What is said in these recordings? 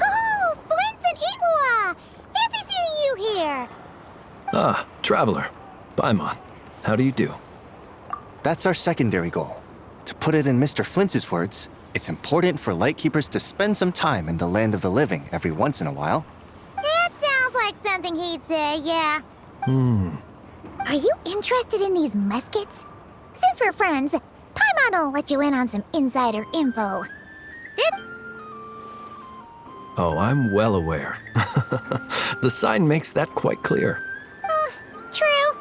Oh, Blintz and Igua! Fancy seeing you here! Ah, Traveler. Paimon. How do you do? That's our secondary goal. To put it in Mr. Flintz's words, it's important for Lightkeepers to spend some time in the land of the living every once in a while. That sounds like something he'd say, yeah. Are you interested in these muskets? Since we're friends, Paimon will let you in on some insider info. Oh, I'm well aware. The sign makes that quite clear. True.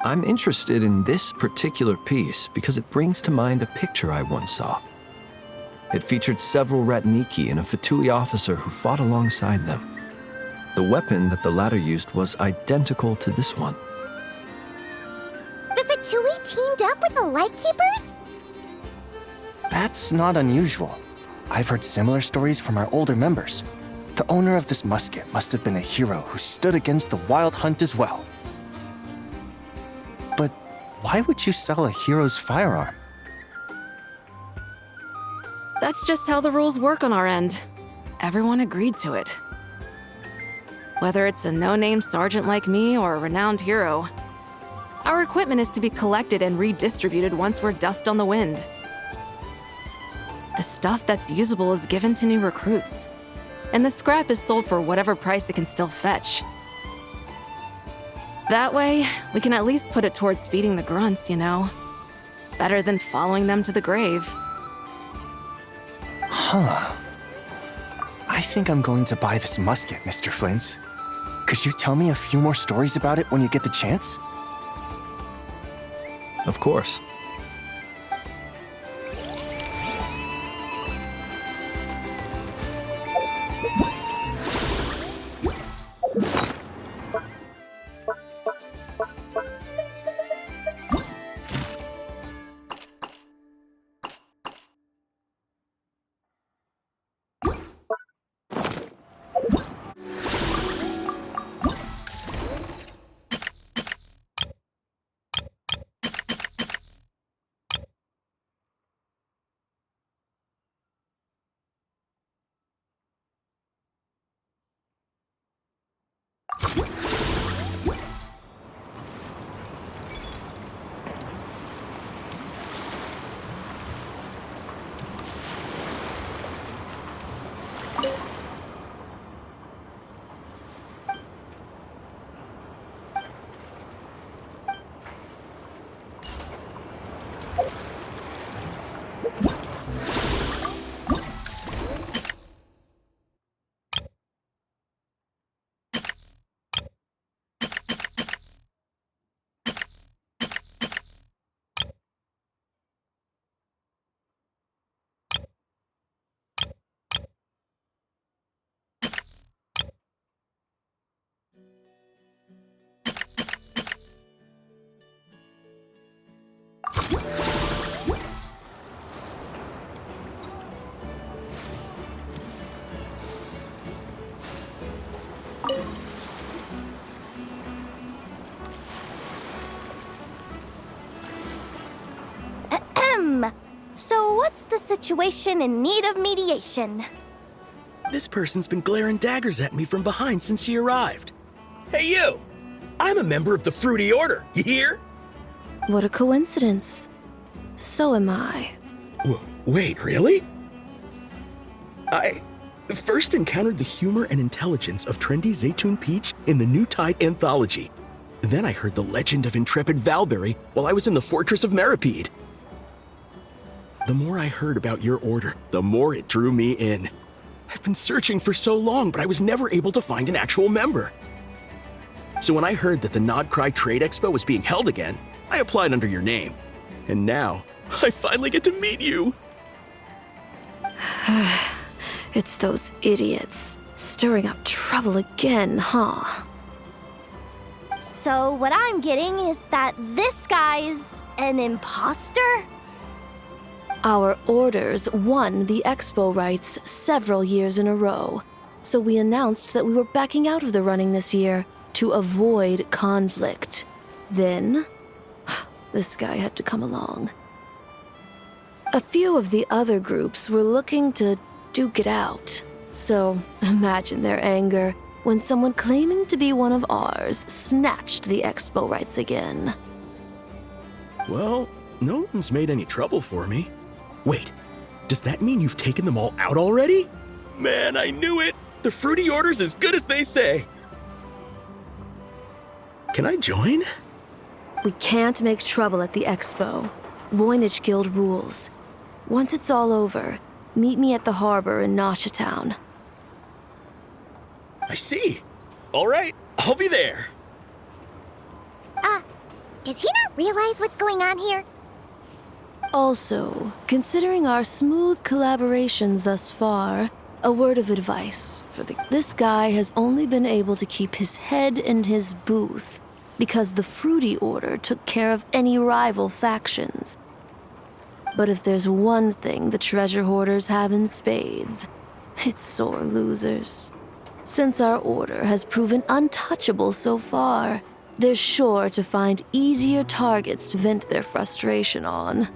I'm interested in this particular piece because it brings to mind a picture I once saw. It featured several Ratniki and a Fatui officer who fought alongside them. The weapon that the latter used was identical to this one. The Fatui teamed up with the Lightkeepers? That's not unusual. I've heard similar stories from our older members. The owner of this musket must have been a hero who stood against the Wild Hunt as well. But why would you sell a hero's firearm? That's just how the rules work on our end. Everyone agreed to it. Whether it's a no-name sergeant like me or a renowned hero, our equipment is to be collected and redistributed once we're dust on the wind. The stuff that's usable is given to new recruits, and the scrap is sold for whatever price it can still fetch. That way, we can at least put it towards feeding the grunts, you know? Better than following them to the grave. Huh. I think I'm going to buy this musket, Mr. Flintz. Could you tell me a few more stories about it when you get the chance? Of course. What's the situation in need of mediation? This person's been glaring daggers at me from behind since she arrived. Hey, you! I'm a member of the Fruity Order, you hear? What a coincidence. So am I. Wait, really? I first encountered the humor and intelligence of trendy Zaytune Peach in the New Tide anthology. Then I heard the legend of intrepid Valberry while I was in the Fortress of Meripede. The more I heard about your order, the more it drew me in. I've been searching for so long, but I was never able to find an actual member. So when I heard that the Nodcry Trade Expo was being held again, I applied under your name. And now, I finally get to meet you. It's those idiots. Stirring up trouble again, huh? So what I'm getting is that this guy's an imposter? Our orders won the expo rights several years in a row, so we announced that we were backing out of the running this year to avoid conflict. Then, this guy had to come along. A few of the other groups were looking to duke it out, so imagine their anger when someone claiming to be one of ours snatched the expo rights again. Well, no one's made any trouble for me. Wait, does that mean you've taken them all out already? Man, I knew it! The Fruity Order's as good as they say! Can I join? We can't make trouble at the expo. Voynich Guild rules. Once it's all over, meet me at the harbor in Nasha Town. I see. All right, I'll be there. Does he not realize what's going on here? Also, considering our smooth collaborations thus far, a word of advice this guy has only been able to keep his head in his booth because the Fruity Order took care of any rival factions. But if there's one thing the treasure hoarders have in spades, it's sore losers. Since our order has proven untouchable so far, they're sure to find easier targets to vent their frustration on.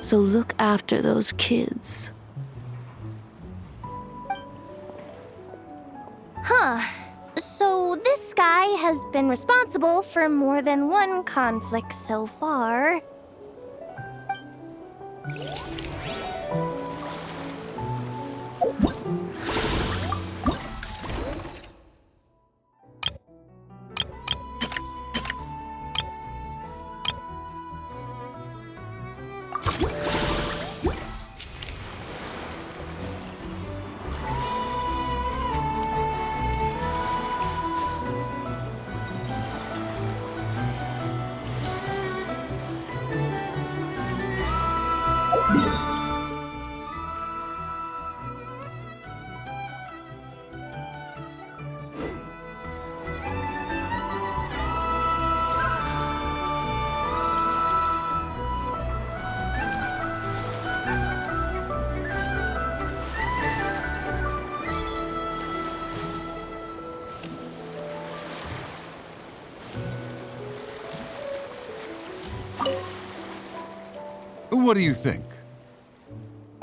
So look after those kids. Huh. So this guy has been responsible for more than one conflict so far. What do you think?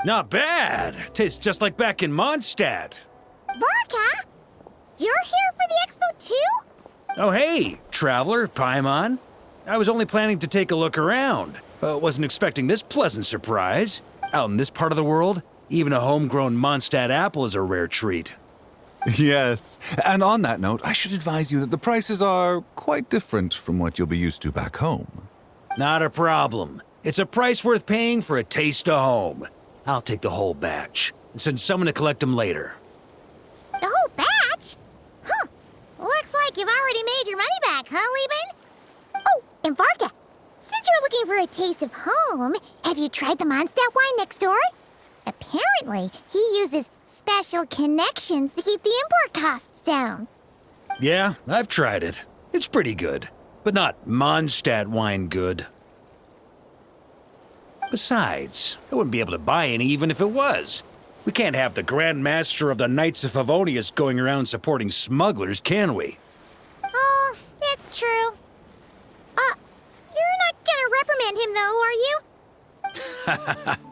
Not bad. Tastes just like back in Mondstadt. Varka? You're here for the expo too? Oh, hey, traveler, Paimon. I was only planning to take a look around. Wasn't expecting this pleasant surprise. Out in this part of the world, even a homegrown Mondstadt apple is a rare treat. Yes, and on that note, I should advise you that the prices are quite different from what you'll be used to back home. Not a problem. It's a price worth paying for a taste of home. I'll take the whole batch and send someone to collect them later. The whole batch? Huh. Looks like you've already made your money back, huh, Lieben? Oh, and Varka, since you're looking for a taste of home, have you tried the Mondstadt wine next door? Apparently, he uses special connections to keep the import costs down. Yeah, I've tried it. It's pretty good, but not Mondstadt wine good. Besides, I wouldn't be able to buy any even if it was. We can't have the Grand Master of the Knights of Favonius going around supporting smugglers, can we? Oh, that's true. You're not gonna reprimand him though, are you?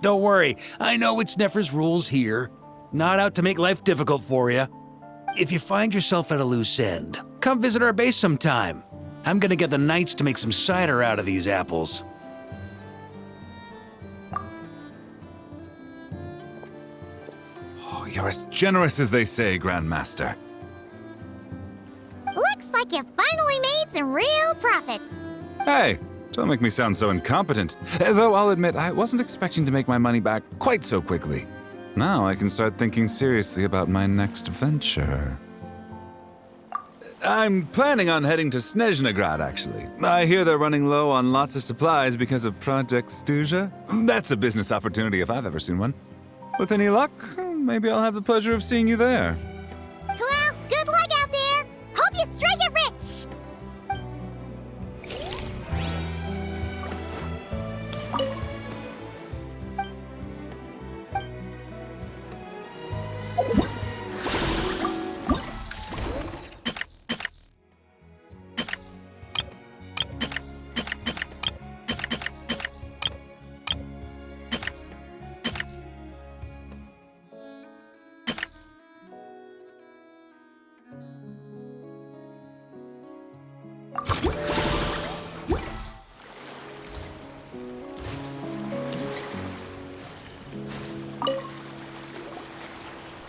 Don't worry, I know it's Nefer's rules here. Not out to make life difficult for you. If you find yourself at a loose end, come visit our base sometime. I'm gonna get the Knights to make some cider out of these apples. Oh, you're as generous as they say, Grandmaster. Looks like you finally made some real profit. Hey, don't make me sound so incompetent. Though I'll admit, I wasn't expecting to make my money back quite so quickly. Now I can start thinking seriously about my next venture. I'm planning on heading to Snezhnegrad, actually. I hear they're running low on lots of supplies because of Project Stuja. That's a business opportunity if I've ever seen one. With any luck, maybe I'll have the pleasure of seeing you there. Well, good luck out there. Hope you strike it rich.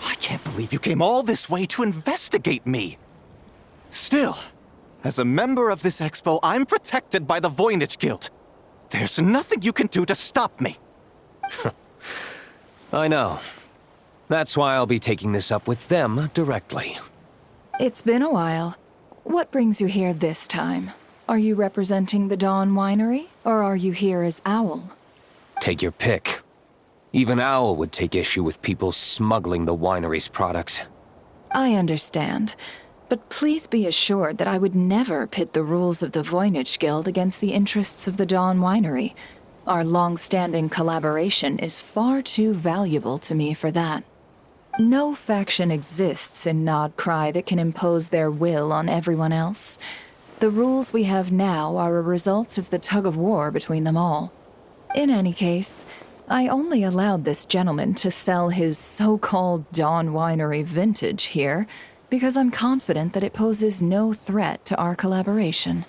I can't believe you came all this way to investigate me. Still, as a member of this expo, I'm protected by the Voynich Guild. There's nothing you can do to stop me. I know. That's why I'll be taking this up with them directly. It's been a while. What brings you here this time? Are you representing the Dawn Winery, or are you here as Owl? Take your pick. Even Owl would take issue with people smuggling the winery's products. I understand, but please be assured that I would never pit the rules of the Voynich Guild against the interests of the Dawn Winery. Our long-standing collaboration is far too valuable to me for that. No faction exists in Nodcry that can impose their will on everyone else. The rules we have now are a result of the tug-of-war between them all. In any case, I only allowed this gentleman to sell his so-called Dawn Winery vintage here because I'm confident that it poses no threat to our collaboration.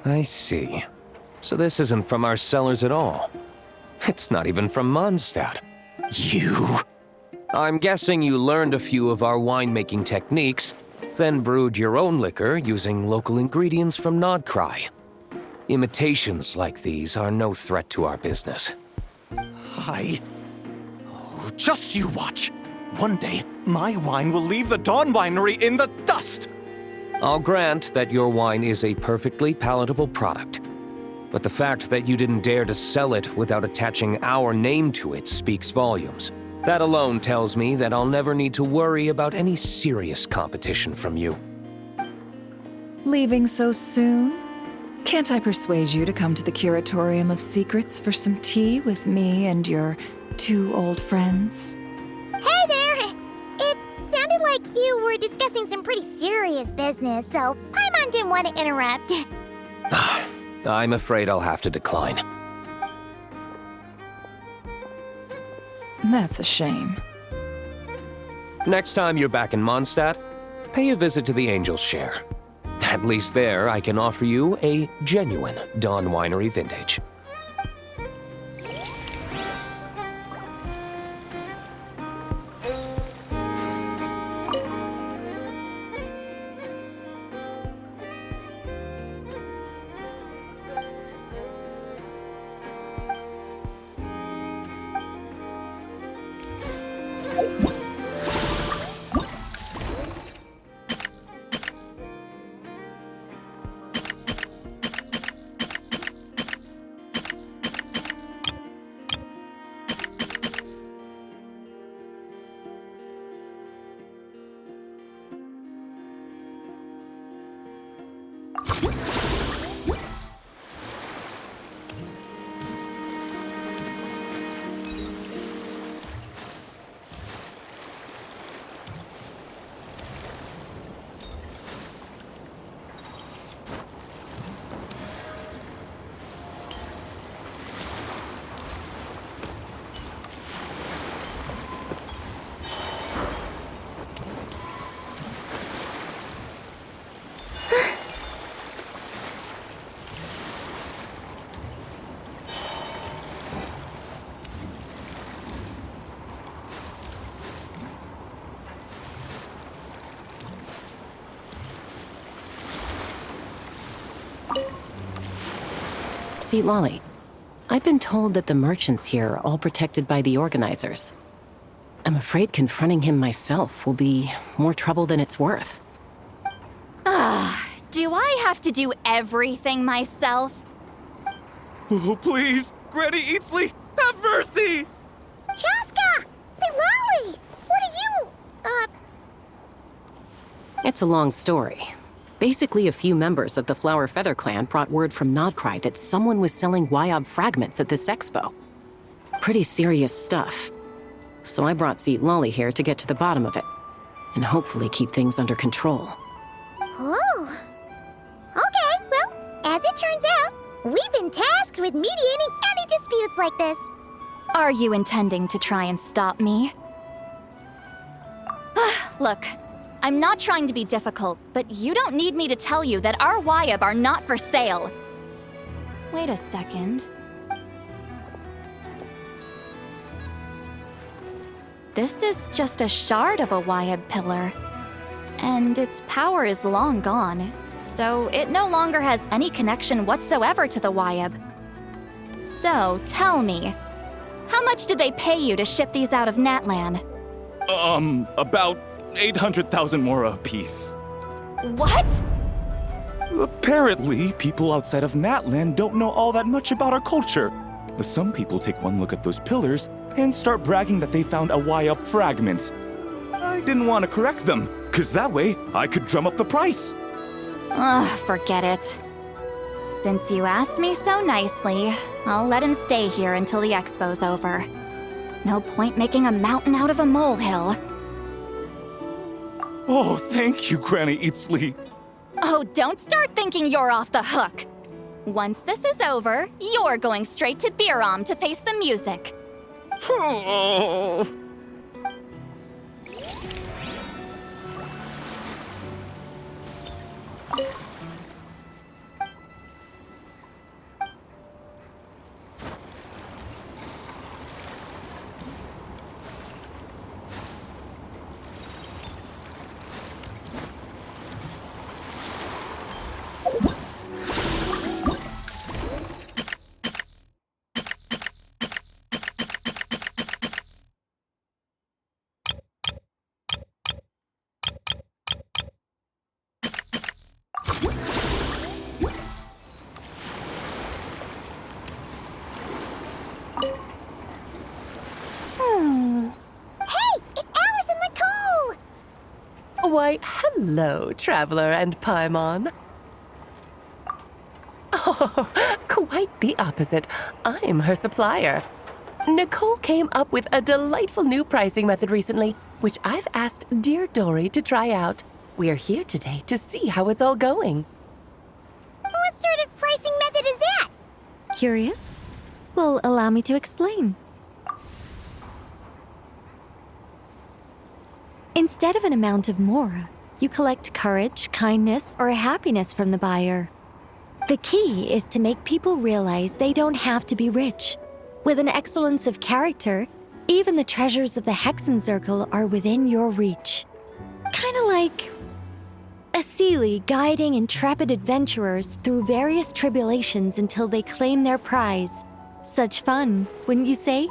I see. So this isn't from our cellars at all. It's not even from Mondstadt. You? I'm guessing you learned a few of our winemaking techniques, then brewed your own liquor using local ingredients from Nodcry. Imitations like these are no threat to our business. Oh, just you watch. One day, my wine will leave the Dawn Winery in the dust! I'll grant that your wine is a perfectly palatable product. But the fact that you didn't dare to sell it without attaching our name to it speaks volumes. That alone tells me that I'll never need to worry about any serious competition from you. Leaving so soon? Can't I persuade you to come to the Curatorium of Secrets for some tea with me and your two old friends? Hey there! It sounded like you were discussing some pretty serious business, so Paimon didn't want to interrupt. I'm afraid I'll have to decline. That's a shame. Next time you're back in Mondstadt, pay a visit to the Angel's Share. At least there, I can offer you a genuine Dawn Winery vintage. See, Lolly, I've been told that the merchants here are all protected by the organizers. I'm afraid confronting him myself will be more trouble than it's worth. Do I have to do everything myself? Oh, please! Granny Eatsley, have mercy! Chaska! Say, Lolly! What are you, It's a long story. Basically, a few members of the Flower Feather clan brought word from Nodcry that someone was selling Wyob fragments at this expo. Pretty serious stuff. So I brought Seat Lolly here to get to the bottom of it, and hopefully keep things under control. Oh. Okay, well, as it turns out, we've been tasked with mediating any disputes like this. Are you intending to try and stop me? Look, I'm not trying to be difficult, but you don't need me to tell you that our Wyob are not for sale. Wait a second. This is just a shard of a Wyob pillar, and its power is long gone, so it no longer has any connection whatsoever to the Wyob. So, tell me, how much did they pay you to ship these out of Natlan? About 800,000 more apiece. What? Apparently, people outside of Natlan don't know all that much about our culture. Some people take one look at those pillars and start bragging that they found a Wyob fragment. I didn't want to correct them, because that way I could drum up the price. Ugh, forget it. Since you asked me so nicely, I'll let him stay here until the expo's over. No point making a mountain out of a molehill. Oh, thank you, Granny Eatsley. Oh, don't start thinking you're off the hook. Once this is over, you're going straight to Biram to face the music. Hey, it's Alice and Nicole! Why, hello, Traveler and Paimon. Oh, quite the opposite. I'm her supplier. Nicole came up with a delightful new pricing method recently, which I've asked dear Dory to try out. We're here today to see how it's all going. What sort of pricing method is that? Curious? Well, allow me to explain. Instead of an amount of mora, you collect courage, kindness, or happiness from the buyer. The key is to make people realize they don't have to be rich. With an excellence of character, even the treasures of the Hexen Circle are within your reach. Kinda like a Seelie guiding intrepid adventurers through various tribulations until they claim their prize. Such fun, wouldn't you say?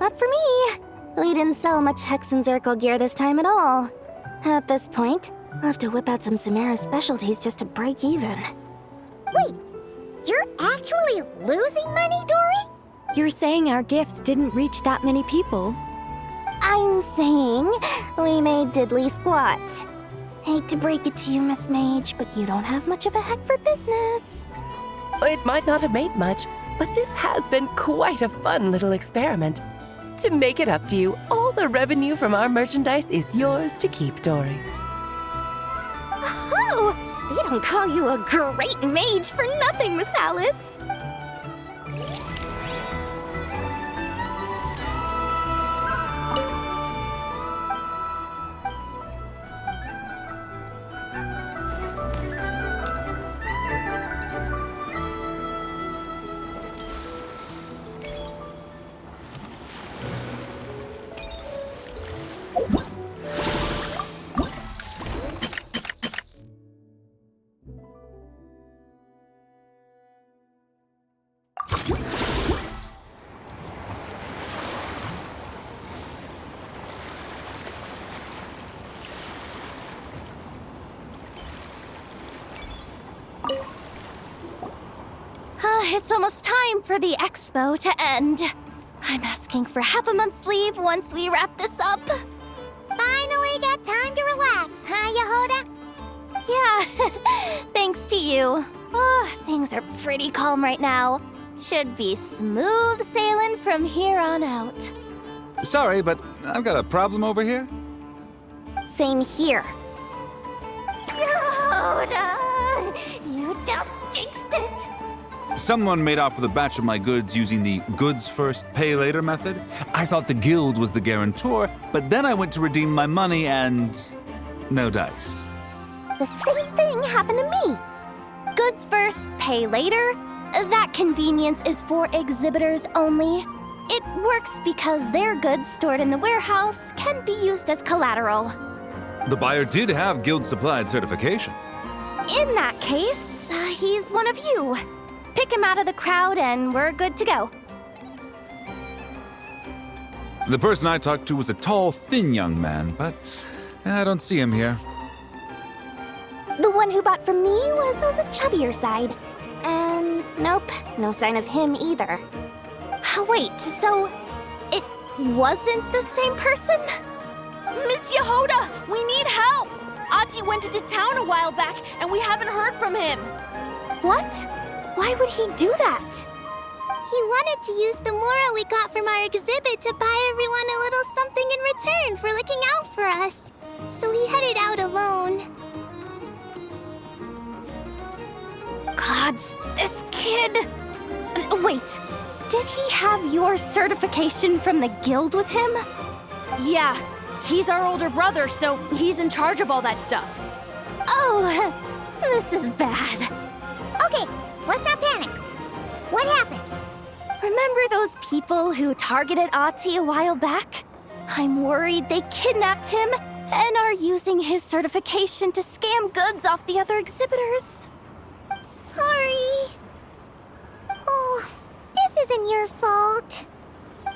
Not for me. We didn't sell much Hexen Circle gear this time at all. At this point, I'll have to whip out some Samara specialties just to break even. Wait, you're actually losing money, Dory? You're saying our gifts didn't reach that many people? I'm saying we made diddly squat. Hate to break it to you, Miss Mage, but you don't have much of a heck for business. It might not have made much, but this has been quite a fun little experiment. To make it up to you, all the revenue from our merchandise is yours to keep, Dory. Oh, they don't call you a great mage for nothing, Miss Alice. it's almost time for the expo to end. I'm asking for half a month's leave once we wrap this up. Finally got time to relax, huh, Yehoda? Yeah, thanks to you. Oh, things are pretty calm right now. Should be smooth sailing from here on out. Sorry, but I've got a problem over here. Same here. Yehoda! You just jinxed it! Someone made off with a batch of my goods using the goods first, pay later method. I thought the guild was the guarantor, but then I went to redeem my money and no dice. The same thing happened to me. Goods first, pay later? That convenience is for exhibitors only. It works because their goods stored in the warehouse can be used as collateral. The buyer did have guild-supplied certification. In that case, he's one of you. Pick him out of the crowd and we're good to go. The person I talked to was a tall, thin young man, but I don't see him here. The one who bought from me was on the chubbier side. And nope, no sign of him either. Wait, so it wasn't the same person? Miss Yehoda, we need help! Ati went into town a while back, and we haven't heard from him. What? Why would he do that? He wanted to use the mora we got from our exhibit to buy everyone a little something in return for looking out for us. So he headed out alone. Gods, this kid... Wait, did he have your certification from the guild with him? Yeah, he's our older brother, so he's in charge of all that stuff. Oh, this is bad. Okay, let's not panic. What happened? Remember those people who targeted Ati a while back? I'm worried they kidnapped him and are using his certification to scam goods off the other exhibitors. Sorry. Oh, this isn't your fault.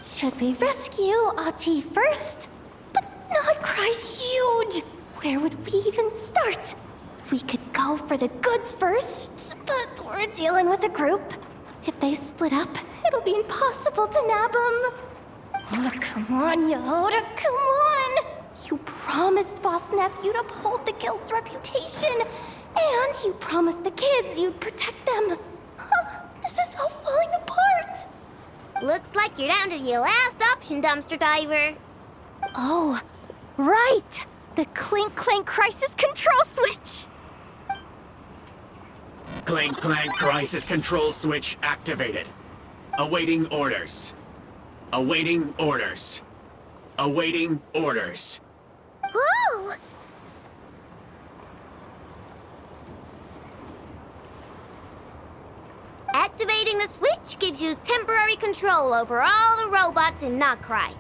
Should we rescue Ati first? But Nodcry's huge. Where would we even start? We could go for the goods first, but we're dealing with a group. If they split up, it'll be impossible to nab them. Oh, come on, Yehoda, come on! You promised Boss Nephew to uphold the guild's reputation, and you promised the kids you'd protect them. This is all falling apart. Looks like you're down to your last option, dumpster diver. Oh, right! The Clink Clank Crisis Control Switch! Clank Clank Crisis Control Switch activated. Awaiting orders. Awaiting orders. Awaiting orders. Whoa! Activating the switch gives you temporary control over all the robots in Nodcry.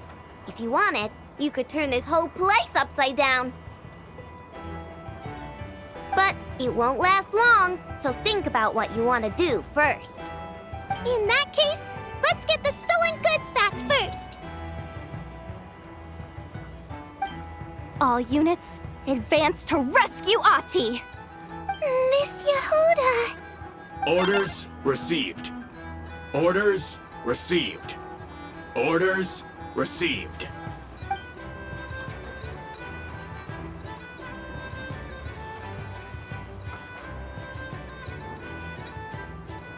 If you wanted, you could turn this whole place upside down. But it won't last long, so think about what you want to do first. In that case, let's get the stolen goods back first. All units, advance to rescue Ati! Miss Yehoda! Orders received. Orders received. Orders received.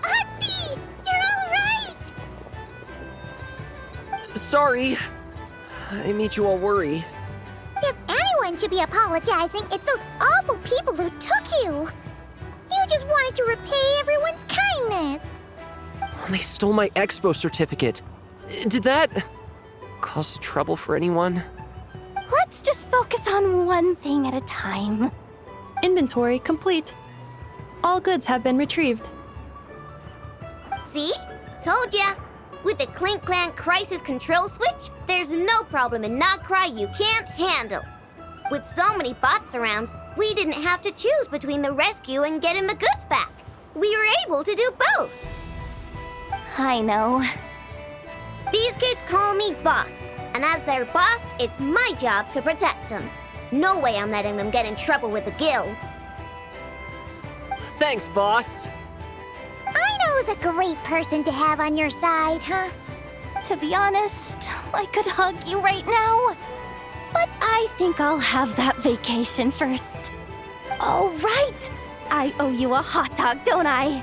Ati! You're all right! Sorry. I made you all worry. If anyone should be apologizing, it's those awful people who took you. You just wanted to repay everyone's kindness. They stole my expo certificate. Did that cause trouble for anyone? Let's just focus on one thing at a time. Inventory complete. All goods have been retrieved. See? Told ya. With the Clink Clank Crisis Control Switch, there's no problem in Nodcry you can't handle. With so many bots around, we didn't have to choose between the rescue and getting the goods back. We were able to do both. I know. These kids call me boss, and as their boss, it's my job to protect them. No way I'm letting them get in trouble with the guild. Thanks, boss. I know Who's a great person to have on your side, huh? To be honest, I could hug you right now. But I think I'll have that vacation first. Oh, right! I owe you a hot dog, don't I?